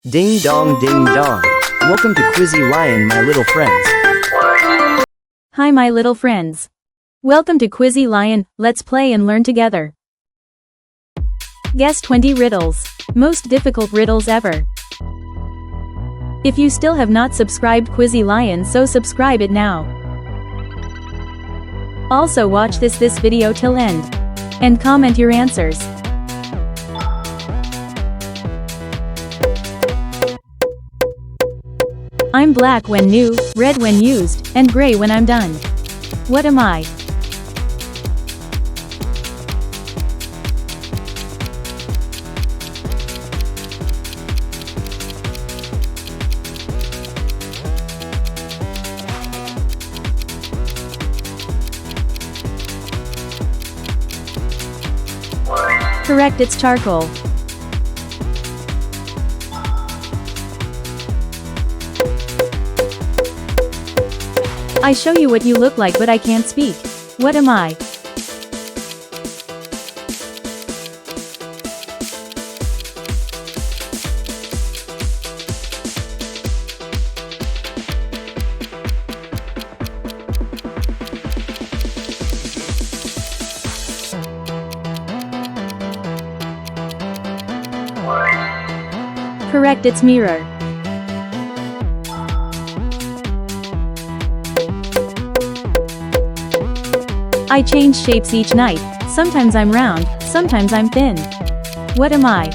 Ding dong ding dong. Welcome to Quizzy Lion, my little friends. Hi my little friends. Welcome to Quizzy Lion, let's play and learn together. Guess 20 riddles. Most difficult riddles ever. If you still have not subscribed Quizzy Lion, so subscribe it now. Also watch this video till end. And comment your answers. I'm black when new, red when used, and gray when I'm done. What am I? Correct, it's charcoal. I show you what you look like but I can't speak. What am I? Correct, it's mirror. I change shapes each night. Sometimes I'm round, sometimes I'm thin. What am I?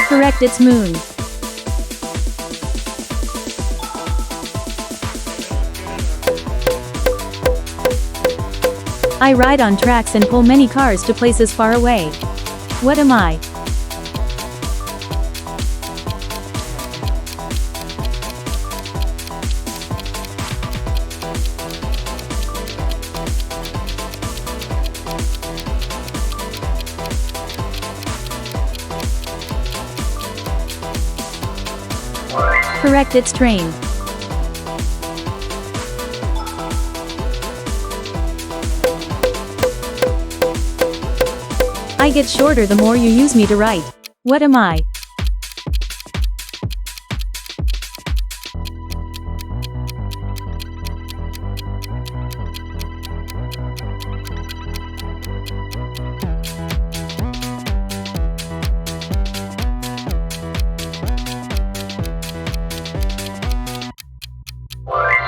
Correct, it's moon. I ride on tracks and pull many cars to places far away. What am I? Correct, it's train. I get shorter the more you use me to write. What am I?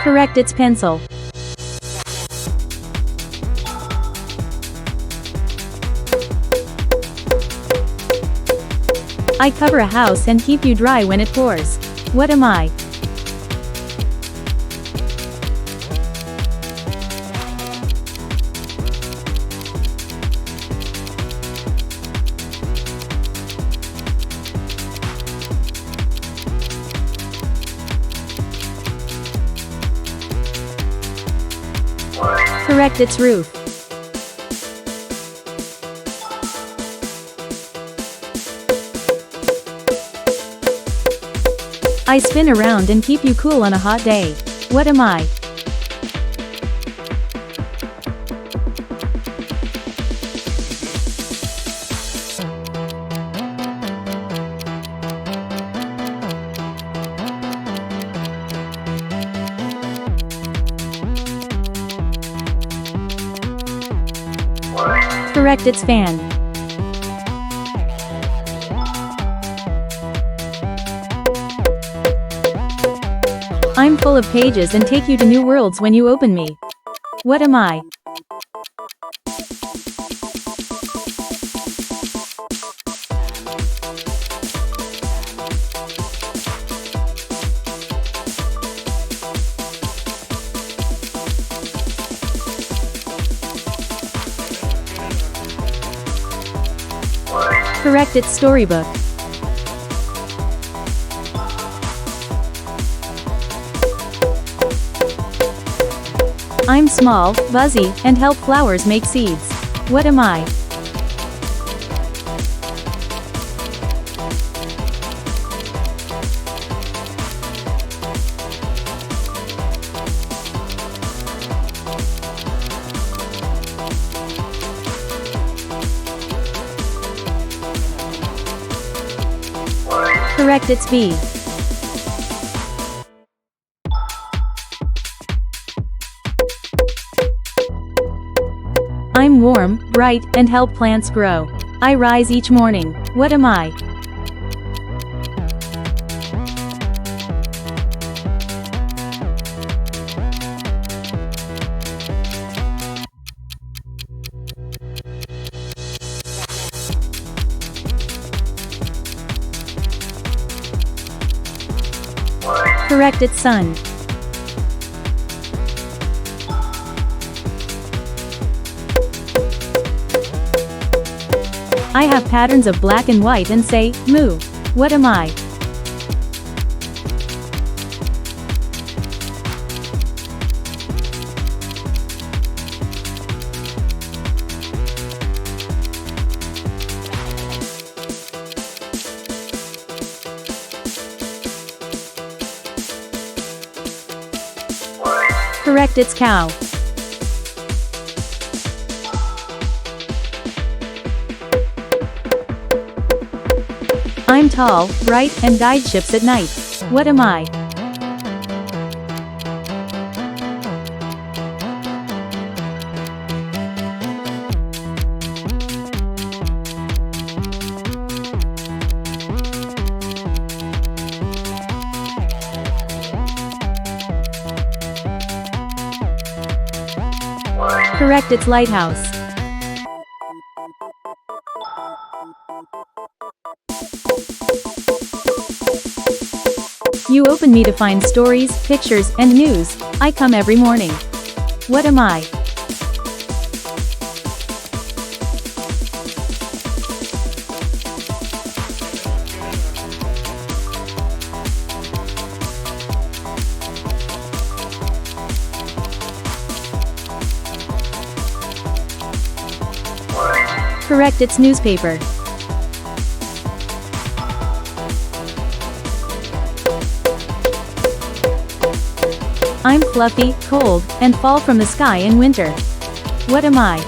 Correct, it's pencil. I cover a house and keep you dry when it pours. What am I? Correct, it's roof. I spin around and keep you cool on a hot day. What am I? Correct, it's fan. I'm full of pages and take you to new worlds when you open me. What am I? Correct, it's storybook. I'm small, buzzy, and help flowers make seeds. What am I? Correct, it's B. I'm warm, bright, and help plants grow. I rise each morning. What am I? Correct, it's sun. I have patterns of black and white and say, moo. What am I? Correct, it's cow. I'm tall, bright, and guide ships at night. What am I? Correct, it's lighthouse. You open me to find stories, pictures, and news. I come every morning. What am I? Correct, it's newspaper. I'm fluffy, cold, and fall from the sky in winter. What am I?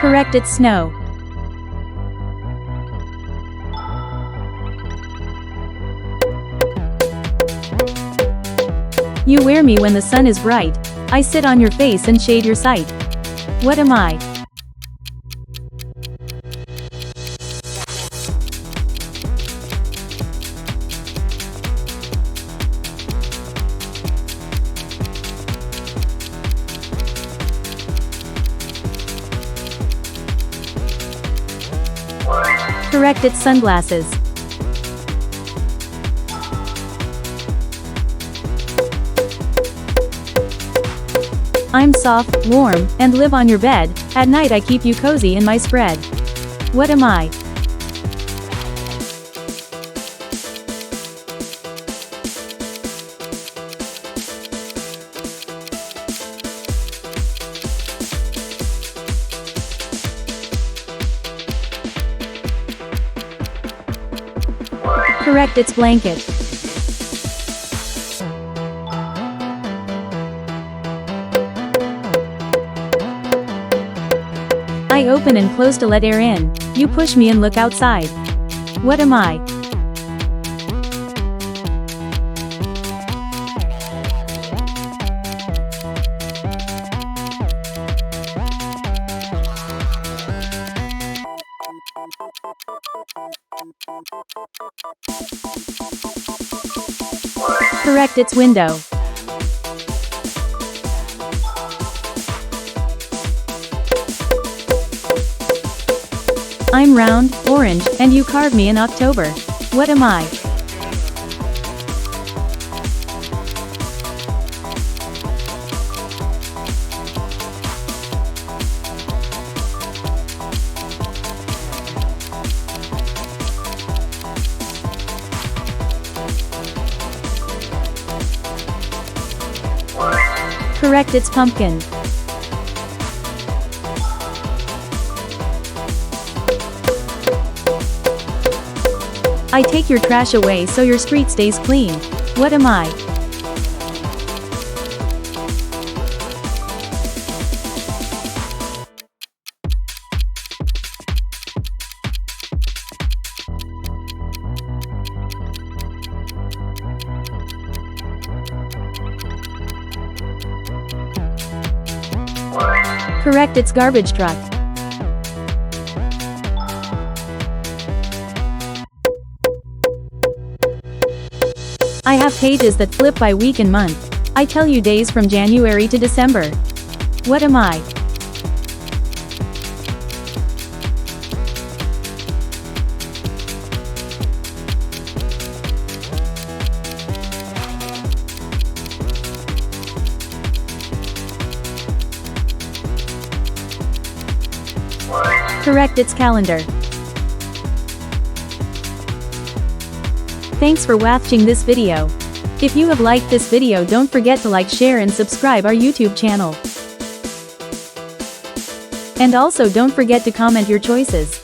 Correct, it's snow. You wear me when the sun is bright. I sit on your face and shade your sight. What am I? Correct, it's sunglasses. I'm soft, warm, and live on your bed. At night I keep you cozy in my spread. What am I? Correct, it's blanket. I open and close to let air in. You push me and look outside. What am I? Correct, it's window. I'm round, orange, and you carve me in October. What am I? Correct, it's pumpkin. I take your trash away so your street stays clean. What am I? Correct, it's garbage truck. I have pages that flip by week and month. I tell you days from January to December. What am I? Correct, it's calendar. Thanks for watching this video. If you have liked this video, don't forget to like, share and subscribe our YouTube channel. And also don't forget to comment your choices.